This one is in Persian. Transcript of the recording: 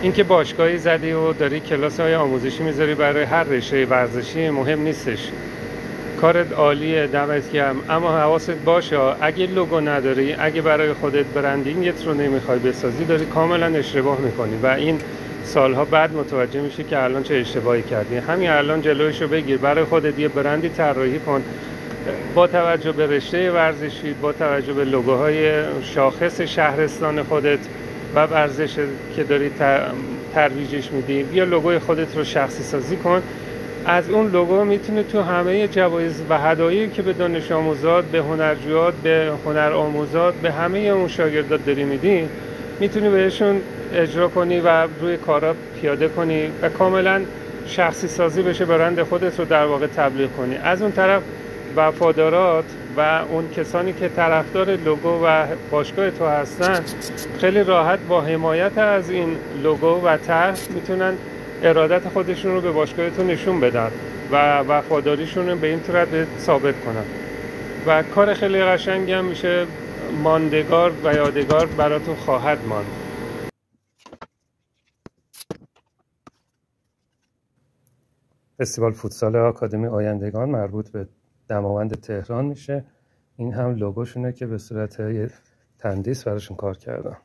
اینکه باشگاهی زدی و داری کلاس‌های آموزشی میذاری برای هر رشته ورزشی مهم نیستش. کارت عالیه، دمت گرم، اما حواست باشه اگه لوگو نداری، اگه برای خودت برندینگت رو نمیخوای بسازی، داری کاملا اشتباه میکنی و این سالها بعد متوجه میشی که الان چه اشتباهی کردی. همین الان جلویشو بگیر، برای خودت یه برندی طراحی کن با توجه به رشته ورزشی، با توجه به لوگوهای شاخص شهرستان خودت و ورزش که داری ترویجش میدی. بیا لوگوی خودت رو شخصی سازی کن. از اون لوگو میتونه تو همه جوایز و هدایایی که به دانش آموزات، به هنرجویات، به هنر آموزات، به همه اون شاگردات داری میدی، میتونی بهشون اجرا کنی و روی کارا پیاده کنی و کاملا شخصی سازی بشه، برند خودت رو در واقع تبلیغ کنی. از اون طرف وفادارات و اون کسانی که طرفدار لوگو و باشگاه تو هستن خیلی راحت با حمایت از این لوگو و طرح میتونن ارادت خودشون رو به باشگاه تو نشون بدن و وفاداریشون رو به این صورت ثابت کنن و کار خیلی قشنگی هم میشه، ماندگار و یادگار براتون خواهد ماند. فستیوال فوتسال آکادمی آیندگان مربوط به دماوند تهران میشه. این هم لوگوشونه که به صورت تندیس براشون کار کردم.